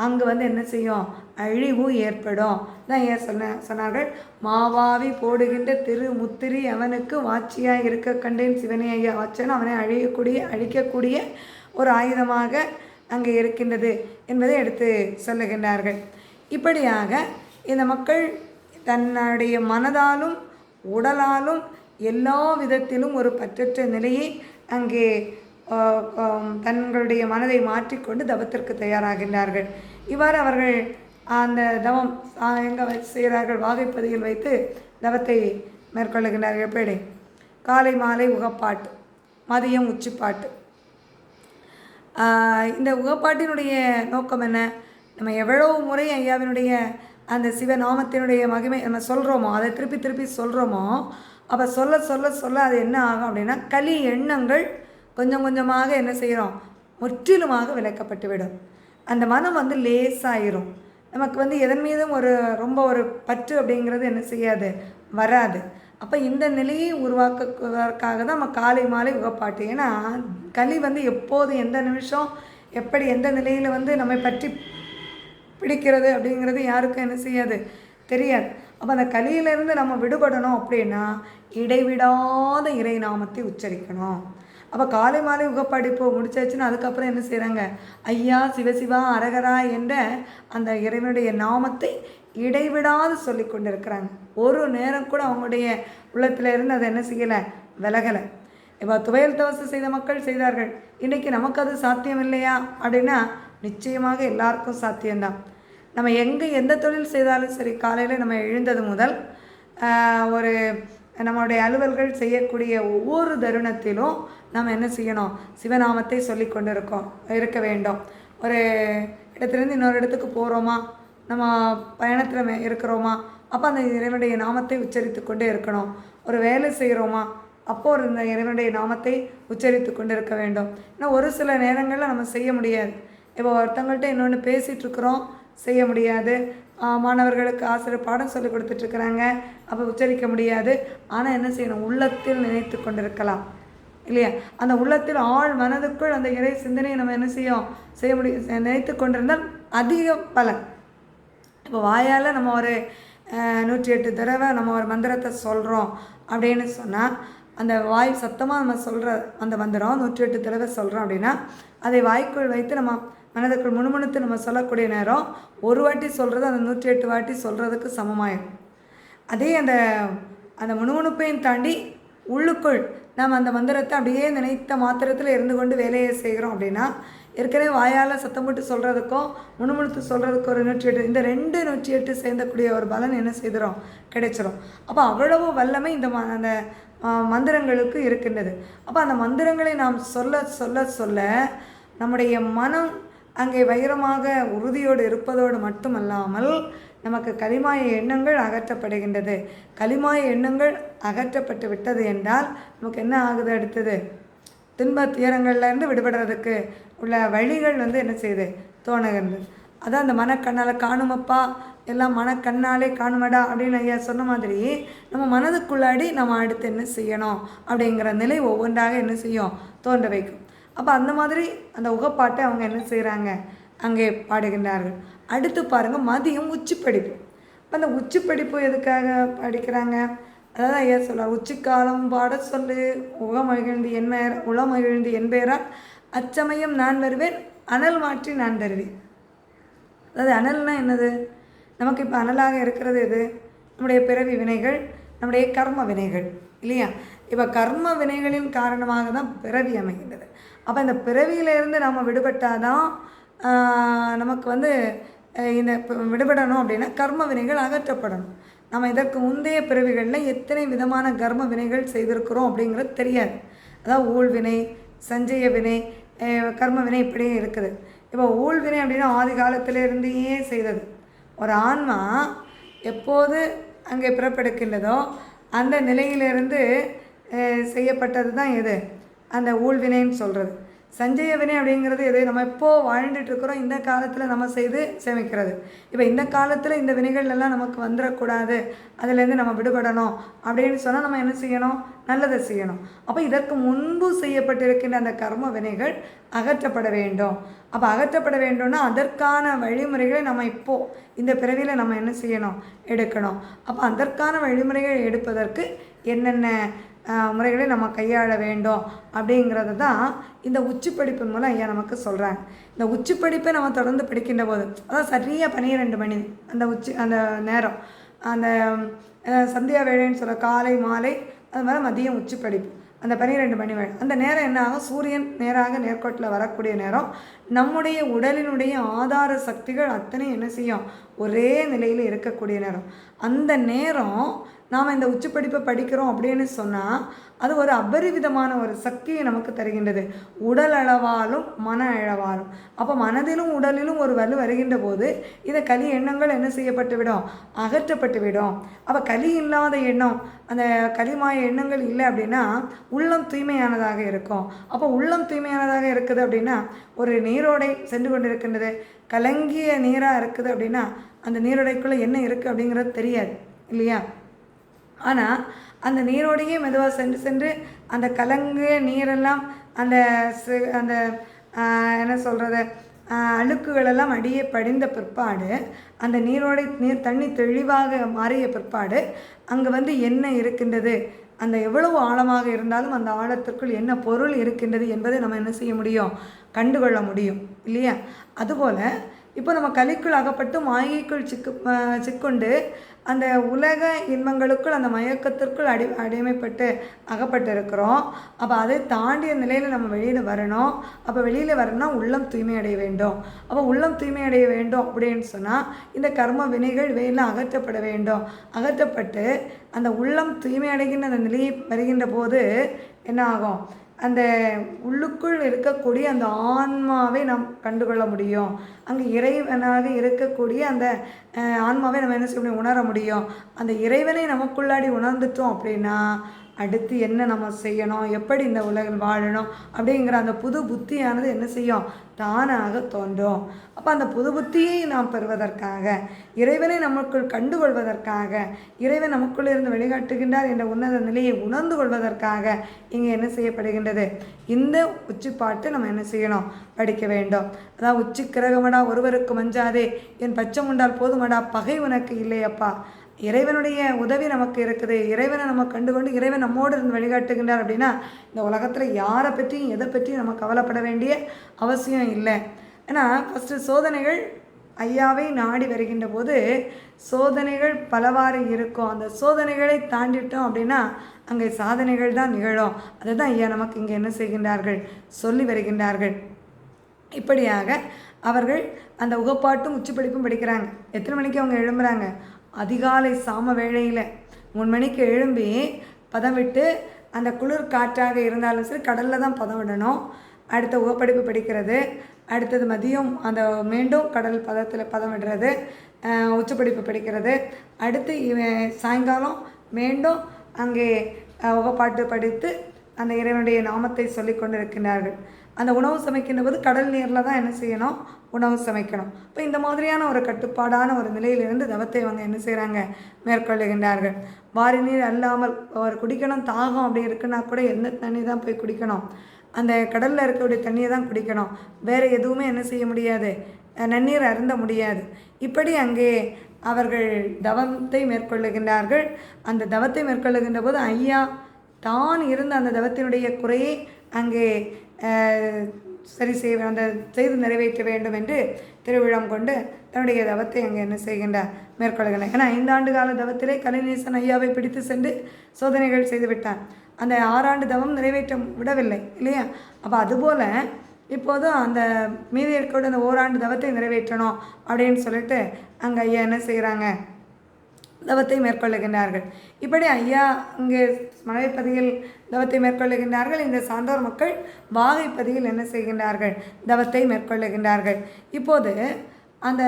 அங்கு என்ன செய்யும், அழிவு ஏற்படும். தான் ஏன் சொன்னார்கள், மாவாவி போடுகின்ற திருமுத்திரி அவனுக்கு வாட்சியாக இருக்க கண்டேன் சிவனே ஐயா. வாட்சன் அவனை அழிக்கக்கூடிய ஒரு ஆயுதமாக அங்கே இருக்கின்றது என்பதை எடுத்து சொல்லுகின்றார்கள். இப்படியாக இந்த மக்கள் தன்னுடைய மனதாலும் உடலாலும் எல்லா விதத்திலும் ஒரு பற்றற்ற நிலையை அங்கே தங்களுடைய மனதை மாற்றிக்கொண்டு தவத்திற்கு தயாராகின்றார்கள். இவ்வாறு அவர்கள் அந்த தவம் எங்கே செய்கிறார்கள், வாகைப்பதியில் வைத்து தவத்தை மேற்கொள்ளுகின்றார்கள். எப்படி, காலை மாலை உகப்பாட்டு, மதியம் உச்சிப்பாட்டு. இந்த உகப்பாட்டினுடைய நோக்கம் என்ன, நம்ம எவ்வளவு முறை ஐயாவினுடைய அந்த சிவநாமத்தினுடைய மகிமை நம்ம சொல்கிறோமோ, அதை திருப்பி திருப்பி சொல்கிறோமோ, அப்போ சொல்ல சொல்ல சொல்ல அது என்ன ஆகும் அப்படின்னா, கலி எண்ணங்கள் கொஞ்சம் கொஞ்சமாக என்ன செய்கிறோம், முற்றிலுமாக விலக்கப்பட்டு விடும். அந்த மனம் லேசாயிரும். நமக்கு எதன் மீதும் ரொம்ப ஒரு பற்று அப்படிங்கிறது என்ன செய்யாது, வராது. அப்போ இந்த நிலையை உருவாக்குவதற்காக தான் நம்ம காலை மாலை உகப்பாட்டு. ஏன்னா களி எப்போது எந்த நிமிஷம் எப்படி எந்த நிலையில் நம்மை பற்றி பிடிக்கிறது அப்படிங்கிறது யாருக்கும் என்ன செய்யாது, தெரியாது. அப்போ அந்த களியிலிருந்து நம்ம விடுபடணும் அப்படின்னா இடைவிடாத இறை நாமத்தை உச்சரிக்கணும். அப்போ காலை மாலை உகப்பாடிப்போ முடிச்சாச்சுன்னா அதுக்கப்புறம் என்ன செய்கிறாங்க, ஐயா சிவசிவா அரகரா என்ற அந்த இறைவனுடைய நாமத்தை இடைவிடாது சொல்லி கொண்டு இருக்கிறாங்க. ஒரு நேரம் கூட அவங்களுடைய உள்ளத்தில் இருந்து அதை என்ன செய்யலை, விலகலை. இப்போ துவையல் தவசு செய்த மக்கள் செய்தார்கள். இன்றைக்கி நமக்கு அது சாத்தியம் இல்லையா அப்படின்னா நிச்சயமாக எல்லாருக்கும் சாத்தியம்தான். நம்ம எந்த தொழில் செய்தாலும் சரி, காலையில் நம்ம எழுந்தது முதல் ஒரு நம்மளுடைய அலுவல்கள் செய்யக்கூடிய ஒவ்வொரு தருணத்திலும் நம்ம என்ன செய்யணும், சிவநாமத்தை சொல்லி கொண்டு இருக்க வேண்டும். ஒரு இடத்துலேருந்து இன்னொரு இடத்துக்கு போகிறோமா, நம்ம பயணத்தில் இருக்கிறோமா, அப்போ அந்த இறைவனுடைய நாமத்தை உச்சரித்து கொண்டே இருக்கணும். ஒரு வேலை செய்கிறோமா, அப்போது இந்த இறைவனுடைய நாமத்தை உச்சரித்து கொண்டு இருக்க வேண்டும். ஏன்னா ஒரு சில நேரங்களில் நம்ம செய்ய முடியாது. இப்போ ஒருத்தங்கள்ட்ட இன்னொன்று பேசிகிட்ருக்குறோம், செய்ய முடியாது. மாணவர்களுக்கு ஆசிரியர் பாடம் சொல்லி கொடுத்துட்ருக்குறாங்க, அப்போ உச்சரிக்க முடியாது. ஆனால் என்ன செய்யணும், உள்ளத்தில் நினைத்து கொண்டிருக்கலாம் இல்லையா. அந்த உள்ளத்தில் ஆழ் மனதுக்குள் அந்த இறை சிந்தனையை நம்ம என்ன செய்ய முடியும், நினைத்து கொண்டிருந்தால் அதிக பலன். இப்போ வாயால் நம்ம ஒரு 108 தடவை நம்ம ஒரு மந்திரத்தை சொல்கிறோம் அப்படின்னு சொன்னால், அந்த வாய் சத்தமாக நம்ம சொல்கிற அந்த மந்திரம் 108 தடவை சொல்கிறோம் அப்படின்னா அதை வாய்க்குள் வைத்து நம்ம மனதுக்குள் முணுமுணுத்து நம்ம சொல்லக்கூடிய நேரம் ஒரு வாட்டி சொல்கிறது அந்த 108 வாட்டி சொல்கிறதுக்கு சமமாயிடும். அதே அந்த முணுமுணுப்பையும் தாண்டி உள்ளுக்குள் நாம் அந்த மந்திரத்தை அப்படியே நினைத்த மாத்திரத்தில் இருந்து கொண்டு வேலையை செய்கிறோம் அப்படின்னா ஏற்கனவே வாயால் சத்தம் போட்டு சொல்கிறதுக்கும் முணுமுணுத்து சொல்கிறதுக்கும் ஒரு 108, இந்த 108 சேர்ந்தக்கூடிய ஒரு பலன் என்ன செய்கிறோம், கிடைச்சிரும். அப்போ அவ்வளவு வல்லமை இந்த அந்த மந்திரங்களுக்கு இருக்கின்றது. அப்போ அந்த மந்திரங்களை நாம் சொல்ல சொல்ல சொல்ல நம்முடைய மனம் அங்கே வைரமாக உறுதியோடு இருப்பதோடு மட்டுமல்லாமல் நமக்கு களிமாய எண்ணங்கள் அகற்றப்படுகின்றது. களிமாய எண்ணங்கள் அகற்றப்பட்டு விட்டது என்றால் நமக்கு என்ன ஆகுது, அடுத்தது துன்ப துயரங்கள்லேருந்து விடுபடுறதுக்கு உள்ள வழிகள் என்ன செய்யுது, தோணுகிறது. அதான் அந்த மனக்கண்ணால் காணுமப்பா, எல்லாம் மனக்கண்ணாலே காணுமடா அப்படின்னு ஐயா சொன்ன மாதிரி நம்ம மனதுக்குள்ளாடி நம்ம அடுத்து என்ன செய்யணும் அப்படிங்கிற நிலை ஒவ்வொன்றாக என்ன செய்யும், தோன்ற வைக்கும். அப்போ அந்த மாதிரி அந்த உகப்பாட்டை அவங்க என்ன செய்கிறாங்க, அங்கே பாடுகின்றார்கள். அடுத்து பாருங்கள், மதியம் உச்சிப்படிப்பு. இப்போ அந்த உச்சிப்படிப்பு எதுக்காக படிக்கிறாங்க, அதாவது ஐயா சொல்கிறார், உச்சிக்காலம் பாட சொல்லு உகமகிழ்ந்து என்மையர் உளமகிழ்ந்து என்பேரால் அச்சமயம் நான் வருவேன் அனல் மாற்றி நான் தருவேன். அதாவது அனல்னால் என்னது, நமக்கு இப்போ அனலாக இருக்கிறது எது, நம்முடைய பிறவி வினைகள், நம்முடைய கர்ம வினைகள் இல்லையா. இப்போ கர்ம வினைகளின் காரணமாக தான் பிறவி அமைகின்றது. அப்போ இந்த பிறவியிலேருந்து நம்ம விடுபட்டால் தான் நமக்கு இந்த விடுபடணும் அப்படின்னா கர்ம வினைகள் அகற்றப்படணும். நம்ம இதற்கு முந்தைய பிறவிகளில் எத்தனை விதமான கர்ம வினைகள் செய்திருக்கிறோம் அப்படிங்கிறது தெரியாது. அதாவது ஊழ்வினை, சஞ்சய வினை, கர்ம வினை இப்படி இருக்குது. இப்போ ஊழ்வினை அப்படின்னா ஆதி காலத்திலிருந்தே செய்தது. ஒரு ஆன்மா எப்போது அங்கே பிறப்பெடுக்கின்றதோ அந்த நிலையிலிருந்து செய்யப்பட்டது தான் எது, அந்த ஊழ்வினைன்னு சொல்கிறது. சஞ்சய வினை அப்படிங்கிறது எது, நம்ம எப்போது வாழ்ந்துட்டுருக்குறோம் இந்த காலத்தில் நம்ம செய்து சேமிக்கிறது. இப்போ இந்த காலத்தில் இந்த வினைகள் எல்லாம் நமக்கு வந்துடக்கூடாது, அதுலேருந்து நம்ம விடுபடணும் அப்படின்னு சொன்னால் நம்ம என்ன செய்யணும், நல்லதை செய்யணும். அப்போ இதற்கு முன்பு செய்யப்பட்டிருக்கின்ற அந்த கர்ம வினைகள் அகற்றப்பட வேண்டும். அப்போ அகற்றப்பட வேண்டும்னா அதற்கான வழிமுறைகளை நம்ம இப்போது இந்த பிறவியில் நம்ம என்ன செய்யணும், எடுக்கணும். அப்போ அதற்கான வழிமுறைகள் எடுப்பதற்கு என்னென்ன முறைகளை நம்ம கையாள வேண்டும் அப்படிங்கிறது தான் இந்த உச்சிப்படிப்பின் மூலம் ஐயா நமக்கு சொல்கிறாங்க. இந்த உச்சிப்படிப்பை நம்ம தொடர்ந்து படிக்கின்ற போது, அதான் சரியாக 12 மணி அந்த நேரம், அந்த சந்தியா வேளைன்னு சொல்ல, காலை மாலை அது மாதிரி மதியம் உச்சிப்படிப்பு, அந்த 12 மணி வேலை, அந்த நேரம் என்ன ஆகும், சூரியன் நேராக நேர்கோட்டில் வரக்கூடிய நேரம். நம்முடைய உடலினுடைய ஆதார சக்திகள் அத்தனை என்ன செய்யும், ஒரே நிலையில் இருக்கக்கூடிய நேரம். அந்த நேரம் நாம் இந்த உச்சிப்படிப்பை படிக்கிறோம் அப்படின்னு சொன்னால் அது ஒரு அபரிவிதமான ஒரு சக்தியை நமக்கு தருகின்றது, உடல் அளவாலும் மன அளவாலும். அப்போ மனதிலும் உடலிலும் ஒரு வலு வருகின்ற போது இந்த களி எண்ணங்கள் என்ன செய்யப்பட்டு விடும், அகற்றப்பட்டு விடும். அப்போ களி இல்லாத எண்ணம், அந்த களிமாய எண்ணங்கள் இல்லை அப்படின்னா உள்ளம் தூய்மையானதாக இருக்கும். அப்போ உள்ளம் தூய்மையானதாக இருக்குது அப்படின்னா ஒரு நீரோடை சென்று கொண்டு இருக்கின்றது, கலங்கிய நீராக இருக்குது அப்படின்னா அந்த நீரோடைக்குள்ளே என்ன இருக்குது அப்படிங்கிறது தெரியாது இல்லையா. ஆனால் அந்த நீரோடையே மெதுவாக சென்று அந்த கலங்கிய நீரெல்லாம் அந்த அந்த என்ன சொல்கிறது அழுக்குகளெல்லாம் அடியே படிந்த பிற்பாடு அந்த நீர் தண்ணி தெளிவாக மாறிய பிற்பாடு அங்கே என்ன இருக்கின்றது, அந்த எவ்வளவு ஆழமாக இருந்தாலும் அந்த ஆழத்திற்குள் என்ன பொருள் இருக்கின்றது என்பதை நம்ம என்ன செய்ய முடியும், கண்டுகொள்ள முடியும் இல்லையா. அதுபோல் இப்போ நம்ம கலிக்குள் அகப்பட்டு மாயைக்குள் சிக்கொண்டு அந்த உலக இன்பங்களுக்குள் அந்த மயக்கத்திற்குள் அடிமைப்பட்டு அகப்பட்டு இருக்கிறோம். அப்போ அதை தாண்டிய நிலையில் நம்ம வெளியில் வரணும். அப்போ வெளியில் வரணும்னா உள்ளம் தூய்மை அடைய வேண்டும். அப்போ உள்ளம் தூய்மை அடைய வேண்டும் அப்படின்னு சொன்னால் இந்த கர்ம வினைகள் வேலை அகற்றப்பட வேண்டும். அகற்றப்பட்டு அந்த உள்ளம் தூய்மை அடைகின்ற அந்த நிலையை வருகின்ற போது என்ன ஆகும், அந்த உள்ளுக்குள் இருக்கக்கூடிய அந்த ஆன்மாவை நாம் கண்டுகொள்ள முடியும். அங்கே இறைவனாக இருக்கக்கூடிய அந்த ஆன்மாவை நம்ம என்ன செய்ய முடியும், உணர முடியும். அந்த இறைவனை நமக்குள்ளாடி உணர்ந்துட்டோம் அப்படின்னா அடுத்து என்ன நம்ம செய்யணும், எப்படி இந்த உலகில் வாழணும் அப்படிங்கிற அந்த புது புத்தியானது என்ன செய்யும், தானாக தோன்றும். அப்போ அந்த புது புத்தியை நாம் பெறுவதற்காக, இறைவனை நமக்குள் கண்டுகொள்வதற்காக, இறைவன் நமக்குள் இருந்து வழிகாட்டுகின்றார் என்ற உன்னத நிலையை உணர்ந்து கொள்வதற்காக இங்கே என்ன செய்யப்படுகின்றது, இந்த உச்சிப்பாட்டு நம்ம என்ன செய்யணும், படிக்க வேண்டும். அதாவது உச்சி கிரகமடா ஒருவருக்கு மஞ்சாதே, என் பச்சை உண்டால் போதுமடா பகை உனக்கு இல்லையப்பா. இறைவனுடைய உதவி நமக்கு இருக்குது, இறைவனை நம்ம கண்டுகொண்டு இறைவன் நம்மோடு இருந்து வழிகாட்டுகின்றார் அப்படின்னா இந்த உலகத்தில் யாரை பற்றியும் எதை பற்றியும் நம்ம கவலைப்பட வேண்டிய அவசியம் இல்லை. ஏன்னா ஃபஸ்ட்டு சோதனைகள் ஐயாவை நாடி வருகின்ற போது சோதனைகள் பலவாறு இருக்கும். அந்த சோதனைகளை தாண்டிட்டோம் அப்படின்னா அங்கே சாதனைகள் தான் நிகழும். அதை தான் ஐயா நமக்கு இங்கே என்ன செய்கின்றார்கள், சொல்லி வருகின்றார்கள். இப்படியாக அவர்கள் அந்த உகப்பாட்டும் உச்சிப்பிடிப்பும் படிக்கிறாங்க. எத்தனை மணிக்கு அவங்க எழும்புறாங்க? அதிகாலை சாம வேளையில் 3 மணிக்கு எழும்பி பதம் விட்டு, அந்த குளிர் காற்றாக இருந்தாலும் சரி கடலில் தான் பதம் விடணும். அடுத்த உகப்படிப்பு படிக்கிறது, அடுத்தது மதியம் அந்த மீண்டும் கடல் பதத்தில் பதம் விடுறது, உச்சப்படிப்பு படிக்கிறது, அடுத்து சாயங்காலம் மீண்டும் அங்கே உகப்பாட்டு படித்து அந்த இறைவனுடைய நாமத்தை சொல்லி கொண்டு இருக்கின்றார்கள். அந்த உணவு சமைக்கின்ற போது கடல் நீரில் தான் என்ன செய்யணும்? உணவு சமைக்கணும். இப்போ இந்த மாதிரியான ஒரு கட்டுப்பாடான ஒரு நிலையிலிருந்து தவத்தை அவங்க என்ன செய்கிறாங்க? மேற்கொள்ளுகின்றார்கள். வாரி நீர் அல்லாமல் ஒரு குடிக்கணும் தாகம் அப்படி இருக்குன்னா கூட எந்த தண்ணி தான் போய் குடிக்கணும்? அந்த கடலில் இருக்கக்கூடிய தண்ணியை தான் குடிக்கணும். வேறு எதுவுமே என்ன செய்ய முடியாது? நன்னீர் அருந்த முடியாது. இப்படி அங்கே அவர்கள் தவத்தை மேற்கொள்ளுகின்றார்கள். அந்த தவத்தை மேற்கொள்ளுகின்ற போது ஐயா தான் இருந்த அந்த தவத்தினுடைய குறையை அங்கே சரி அந்த செய்து நிறைவேற்ற வேண்டும் என்று திருவிழம் கொண்டு தன்னுடைய தவத்தை அங்கே என்ன செய்கின்றார்? மேற்கொள்கின்றார். ஏன்னா 5 ஆண்டு கால தவத்திலே கலைநேசன் ஐயாவை பிடித்து சென்று சோதனைகள் செய்து விட்டான். அந்த 6 ஆண்டு தவம் நிறைவேற்ற விடவில்லை இல்லையா? அப்போ அதுபோல் இப்போதும் அந்த மீதி இருக்கக்கூடிய அந்த ஓராண்டு தவத்தை நிறைவேற்றணும் அப்படின்னு சொல்லிட்டு அங்கே ஐயா என்ன செய்கிறாங்க? தவத்தை மேற்கொள்ளுகின்றார்கள். இப்படி ஐயா இங்கே மலைப்பதியில் தவத்தை மேற்கொள்ளுகின்றார்கள். இந்த சான்றோர் மக்கள் வாகைப்பதியில் என்ன செய்கின்றார்கள்? தவத்தை மேற்கொள்ளுகின்றார்கள். இப்போது அந்த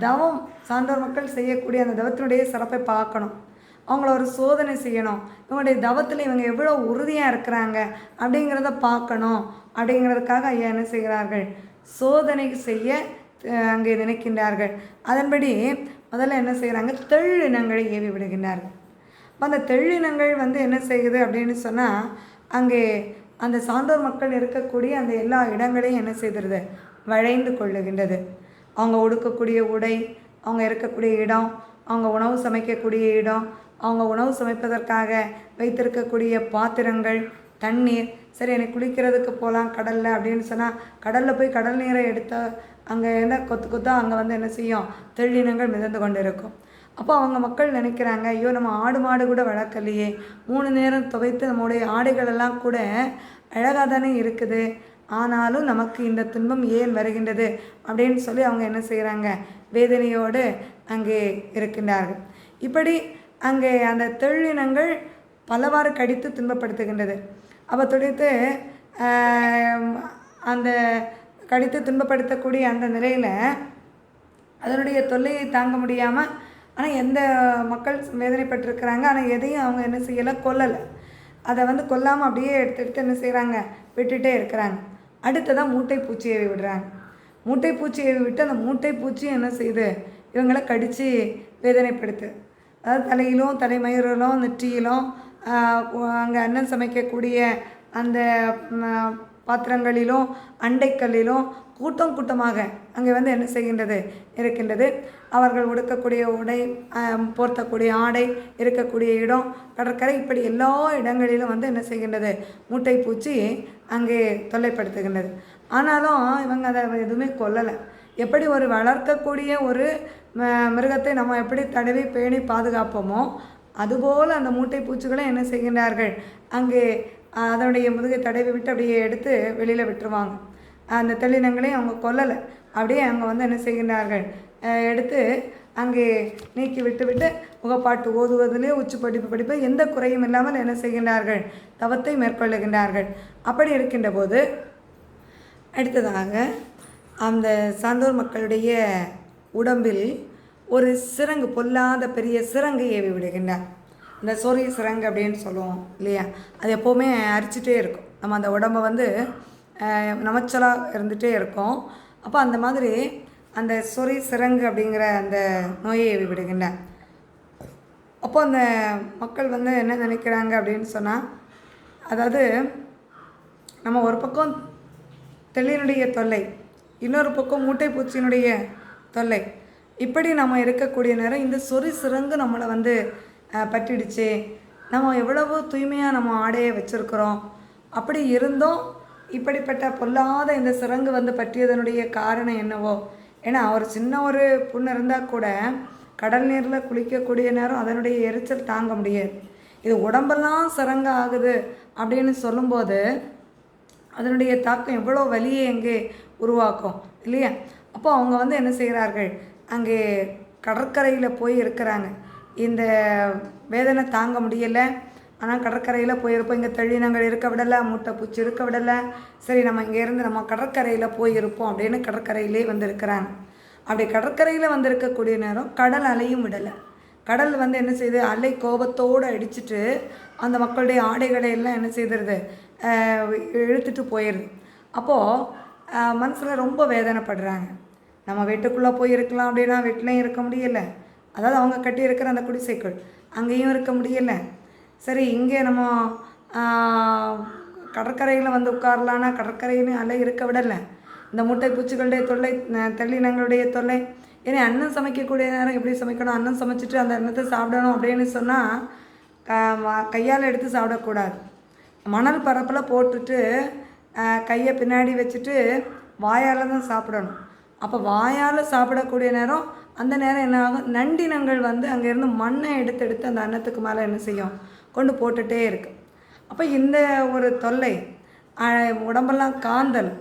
தவம் சான்றோர் மக்கள் செய்யக்கூடிய அந்த தவத்தினுடைய சிறப்பை பார்க்கணும். அவங்கள ஒரு சோதனை செய்யணும். இவங்களுடைய தவத்தில் இவங்க எவ்வளோ உறுதியாக இருக்கிறாங்க அப்படிங்கிறத பார்க்கணும். அப்படிங்கிறதுக்காக ஐயா என்ன செய்கிறார்கள்? சோதனை செய்ய அங்கே நினைக்கின்றார்கள். அதன்படி முதல்ல என்ன செய்கிறாங்க? தெள்ளினங்களை ஏவி விடுகின்றார்கள். அப்போ அந்த தெள்ளினங்கள் என்ன செய்யுது அப்படின்னு சொன்னால், அங்கே அந்த சான்றோர் மக்கள் இருக்கக்கூடிய அந்த எல்லா இடங்களையும் என்ன செய்கிறது? வளைந்து கொள்ளுகின்றது. அவங்க உடுக்கக்கூடிய உடை, அவங்க இருக்கக்கூடிய இடம், அவங்க உணவு சமைக்கக்கூடிய இடம், அவங்க உணவு சமைப்பதற்காக வைத்திருக்கக்கூடிய பாத்திரங்கள், தண்ணீர். சரி எனக்கு குளிக்கிறதுக்கு போகலாம் கடலில் அப்படின்னு சொன்னால், கடலில் போய் கடல் நீரை எடுத்த அங்கே என்ன கொத்து கொத்தாக அங்கே என்ன செய்யும்? தெள்ளினங்கள் மிதந்து கொண்டு இருக்கும். அப்போ அவங்க மக்கள் நினைக்கிறாங்க, ஐயோ நம்ம ஆடு மாடு கூட வளர்க்கலையே, 3 நேரம் துவைத்து நம்முடைய ஆடைகளெல்லாம் கூட அழகாக தானே இருக்குது, ஆனாலும் நமக்கு இந்த துன்பம் ஏன் வருகின்றது அப்படின்னு சொல்லி அவங்க என்ன செய்கிறாங்க? வேதனையோடு அங்கே இருக்கின்றார்கள். இப்படி அங்கே அந்த தெள்ளினங்கள் பலவாறு கடித்து துன்பப்படுத்துகின்றது. அப்போ துடித்து அந்த கடித்து துன்பப்படுத்தக்கூடிய அந்த நிலையில் அதனுடைய தொல்லையை தாங்க முடியாமல், ஆனால் எந்த மக்கள் வேதனைப்பட்டிருக்கிறாங்க, ஆனால் எதையும் அவங்க என்ன செய்யலை? கொல்லலை. அதை கொல்லாமல் அப்படியே எடுத்து என்ன செய்கிறாங்க? விட்டுகிட்டே இருக்கிறாங்க. அடுத்ததான் மூட்டை பூச்சி ஏவி விடுறாங்க. மூட்டை பூச்சி ஏவி விட்டு அந்த மூட்டை பூச்சி என்ன செய்யுது? இவங்களை கடித்து வேதனைப்படுத்து. அதாவது தலையிலும் தலைமயிரிலும் நெற்றியிலும் அங்கே அண்ணன் சமைக்கக்கூடிய அந்த பாத்திரங்களிலும் அண்டைக்கல்லிலும் கூட்டம் கூட்டமாக அங்கே என்ன செய்கின்றது? இருக்கின்றது. அவர்கள் உடுக்கக்கூடிய உடை, போர்த்தக்கூடிய ஆடை, இருக்கக்கூடிய இடம், கடற்கரை, இப்படி எல்லா இடங்களிலும் என்ன செய்கின்றது? மூட்டை பூச்சி அங்கே தொல்லைப்படுத்துகின்றது. ஆனாலும் இவங்க அதை எதுவுமே கொல்லலை. எப்படி ஒரு வளர்க்கக்கூடிய ஒரு மிருகத்தை நம்ம எப்படி தடவி பேணி பாதுகாப்போமோ அதுபோல் அந்த மூட்டை பூச்சிகளை என்ன செய்கின்றார்கள்? அங்கே அதனுடைய முதுகை தடவி விட்டு அப்படியே எடுத்து வெளியில் விட்டுருவாங்க. அந்த தெள்ளினங்களையும் அவங்க கொல்லலை. அப்படியே அவங்க என்ன செய்கின்றார்கள்? எடுத்து அங்கே நீக்கி விட்டு முகப்பாட்டு ஓதுவதிலே உச்சி படிப்பு எந்த குறையும் இல்லாமல் என்ன செய்கின்றார்கள்? தவத்தை மேற்கொள்ளுகின்றார்கள். அப்படி இருக்கின்ற போது அடுத்ததாக அந்த சான்றோர் மக்களுடைய உடம்பில் ஒரு சிரங்கு, பொல்லாத பெரிய சிரங்கு ஏவி விடுகின்றார். இந்த சொறி சிரங்கு அப்படின்னு சொல்லுவோம் இல்லையா? அது எப்போவுமே அரிச்சிட்டே இருக்கும். நம்ம அந்த உடம்பை நமைச்சலாக இருந்துகிட்டே இருக்கும். அப்போ அந்த மாதிரி அந்த சொறி சிரங்கு அப்படிங்கிற அந்த நோயை ஏவி விடுகின்றார். அப்போ அந்த மக்கள் என்ன நினைக்கிறாங்க அப்படின்னு சொன்னால், அதாவது நம்ம ஒரு பக்கம் தெள்ளினுடைய தொல்லை, இன்னொரு பக்கம் மூட்டை பூச்சியினுடைய தொல்லை, இப்படி நம்ம இருக்கக்கூடிய நேரம் இந்த சொறி சிரங்கு நம்மளை பட்டிடுச்சு. நம்ம எவ்வளவோ தூய்மையாக நம்ம ஆடையை வச்சுருக்கிறோம். அப்படி இருந்தும் இப்படிப்பட்ட பொல்லாத இந்த சிரங்கு பற்றியதனுடைய காரணம் என்னவோ? ஏன்னா ஒரு சின்ன ஒரு புண்ணு இருந்தால் கூட கடல் நீரில் குளிக்கக்கூடிய நேரம் அதனுடைய எரிச்சல் தாங்க முடியாது. இது உடம்பெல்லாம் சிரங்கு ஆகுது அப்படின்னு சொல்லும்போது அதனுடைய தாக்கம் எவ்வளோ வலியை எங்கே உருவாக்கும் இல்லையா? அப்போ அவங்க வந்து என்ன செய்கிறார்கள், அங்கே கடற்கரையில் போய் இருக்கிறாங்க. இந்த வேதனை தாங்க முடியலை, ஆனால் கடற்கரையில் போயிருப்போம். இங்கே தெள்ளினங்கள் இருக்க விடலை, மூட்டை பூச்சி இருக்க விடலை. சரி, நம்ம இங்கேருந்து நம்ம கடற்கரையில் போயிருப்போம் அப்படின்னு கடற்கரையிலே வந்திருக்கிறாங்க. அப்படி கடற்கரையில் வந்திருக்கக்கூடிய நேரம் கடல் அலையும் விடலை. கடல் வந்து என்ன செய்யுது, அலை கோபத்தோடு அடிச்சுட்டு அந்த மக்களுடைய ஆடைகளை எல்லாம் என்ன செய்திருது, இழுத்துட்டு போயிடுது. அப்போது மனசில் ரொம்ப வேதனைப்படுறாங்க. நம்ம வீட்டுக்குள்ளே போய் இருக்கலாம் அப்படின்னா வீட்டிலையும் இருக்க முடியலை. அதாவது அவங்க கட்டி இருக்கிற அந்த குடிசைக்குள் அங்கேயும் இருக்க முடியலை. சரி, இங்கே நம்ம கடற்கரையில் வந்து உட்காரலான்னா கடற்கரையிலும் அலை இருக்க விடலை. இந்த முட்டை பூச்சிகளுடைய தொல்லை, தெள்ளினங்களுடைய தொல்லை. ஏன்னா அன்னம் சமைக்கக்கூடிய நேரம் எப்படி சமைக்கணும், அன்னம் சமைச்சிட்டு அந்த அன்னத்தை சாப்பிடணும் அப்படின்னு சொன்னால் கையால் எடுத்து சாப்பிடக்கூடாது. மணல் பரப்பில் போட்டுட்டு கையை பின்னாடி வச்சுட்டு வாயால் தான் சாப்பிடணும். அப்போ வாயால் சாப்பிடக்கூடிய நேரம், அந்த நேரம் என்ன ஆகும், நண்டினங்கள் வந்து அங்கேருந்து மண்ணை எடுத்து அந்த அன்னத்துக்கு மேலே என்ன செய்யும், கொண்டு போட்டுகிட்டே இருக்கு. அப்போ இந்த ஒரு தொல்லை, உடம்பெல்லாம் காந்தல்,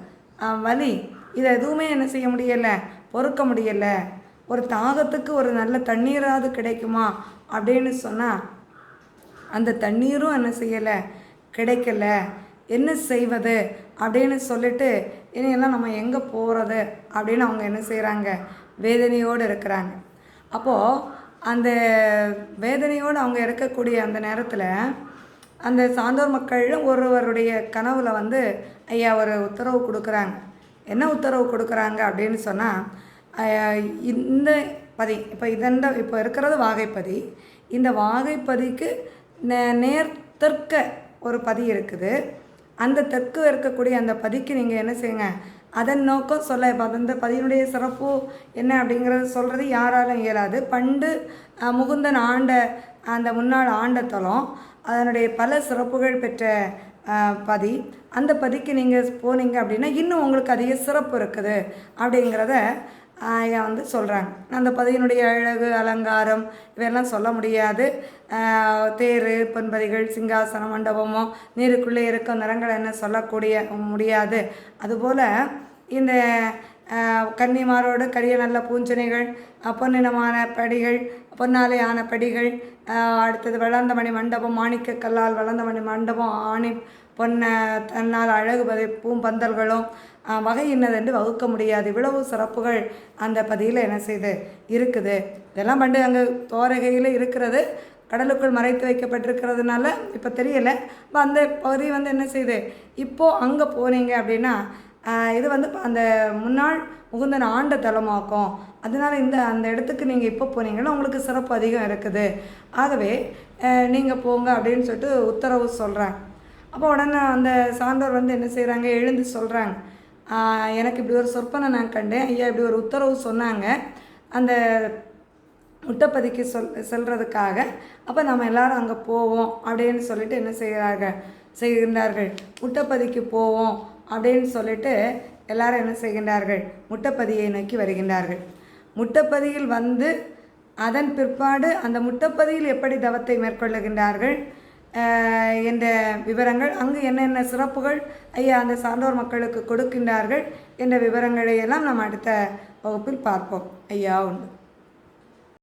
வலி, இதை எதுவுமே என்ன செய்ய முடியலை, பொறுக்க முடியலை. ஒரு தாகத்துக்கு ஒரு நல்ல தண்ணீராவது கிடைக்குமா அப்படின்னு சொன்னால் அந்த தண்ணீரும் என்ன செய்யலை, கிடைக்கல. என்ன செய்வது அப்படின்னு சொல்லிட்டு இனியெல்லாம் நம்ம எங்கே போகிறது அப்படின்னு அவங்க என்ன செய்கிறாங்க, வேதனையோடு இருக்கிறாங்க. அப்போது அந்த வேதனையோடு அவங்க இருக்கக்கூடிய அந்த நேரத்தில் அந்த சான்றோர் மக்கள் ஒருவருடைய கனவில் வந்து ஐயா ஒரு உத்தரவு கொடுக்குறாங்க. என்ன உத்தரவு கொடுக்குறாங்க அப்படின்னு சொன்னால், இந்த பதி இப்போ இருக்கிறது வாகைப்பதி. இந்த வாகைப்பதிக்கு நேர் தெற்க ஒரு பதி இருக்குது. அந்த தெற்கு இருக்கக்கூடிய அந்த பதிக்கு நீங்கள் என்ன செய்யுங்க, அதன் நோக்கம் சொல்ல. இப்போ அந்த பதியினுடைய சிறப்பு என்ன அப்படிங்கிறது சொல்கிறது யாராலும் இயலாது. பண்டு முகுந்தன் ஆண்ட அந்த முன்னாள் ஆண்ட தலம், அதனுடைய பல சிறப்புகள் பெற்ற பதி. அந்த பதிக்கு நீங்கள் போனீங்க அப்படின்னா இன்னும் உங்களுக்கு அதிக சிறப்பு இருக்குது அப்படிங்கிறத ஐயா வந்து சொல்கிறாங்க. அந்த பதியினுடைய அழகு, அலங்காரம் இவையெல்லாம் சொல்ல முடியாது. தேர், பொன்பதிகள், சிங்காசனம், மண்டபமோ நீருக்குள்ளே இருக்கும் நிறங்கள் என்ன சொல்லக்கூடிய முடியாது. அதுபோல் இந்த கன்னிமாரோடு கரிய நல்ல பூஞ்சனைகள், பொன்னினமான படிகள், பொன்னாலே ஆன படிகள், அடுத்தது வளர்ந்த மணி மண்டபம், மாணிக்க கல்லால் வளர்ந்த மணி மண்டபம், ஆணி பொன்னை தன்னால் அழகு பூம்பந்தல்களும் வகை என்னதென்று வகுக்க முடியாது. இவ்வளவு சிறப்புகள் அந்த பதியில் என்ன செய்து இருக்குது. இதெல்லாம் பண்டு அங்கே தோரகையில் இருக்கிறது, கடலுக்குள் மறைத்து வைக்கப்பட்டிருக்கிறதுனால இப்போ தெரியலை. இப்போ அந்த பகுதி வந்து என்ன செய்யுது, இப்போது அங்கே போனீங்க அப்படின்னா இது வந்து அந்த முன்னாள் முகுந்தன் ஆண்ட தலமாக்கும். அதனால் அந்த இடத்துக்கு நீங்கள் இப்போ போனீங்கன்னா உங்களுக்கு சிறப்பு அதிகம் இருக்குது. ஆகவே நீங்கள் போங்க அப்படின்னு சொல்லிட்டு உத்தரவு சொல்கிறாங்க. அப்போ உடனே அந்த சான்றோர் வந்து என்ன செய்கிறாங்க, எழுந்து சொல்கிறாங்க, எனக்கு இப்படி ஒரு சொற்பனை நான் கண்டேன் ஐயா, இப்படி ஒரு உத்தரவு சொன்னாங்க அந்த முட்டைப்பதிக்கு செல்றதுக்காக. அப்போ நம்ம எல்லோரும் அங்கே போவோம் அப்படின்னு சொல்லிட்டு என்ன செய்கின்றார்கள், முட்டைப்பதிக்கு போவோம் அப்படின்னு சொல்லிட்டு எல்லாரும் என்ன செய்கின்றார்கள், முட்டைப்பதியை நோக்கி வருகின்றார்கள். முட்டைப்பதியில் வந்து அதன் பிற்பாடு அந்த முட்டைப்பதியில் எப்படி தவத்தை மேற்கொள்ளுகின்றார்கள் என்ற விவரங்கள், அங்கு என்னென்ன சிறப்புகள் ஐயா அந்த சான்றோர் மக்களுக்கு கொடுக்கின்றார்கள் என்ற விவரங்களை எல்லாம் நாம் அடுத்த வகுப்பில் பார்ப்போம். ஐயா உண்டு.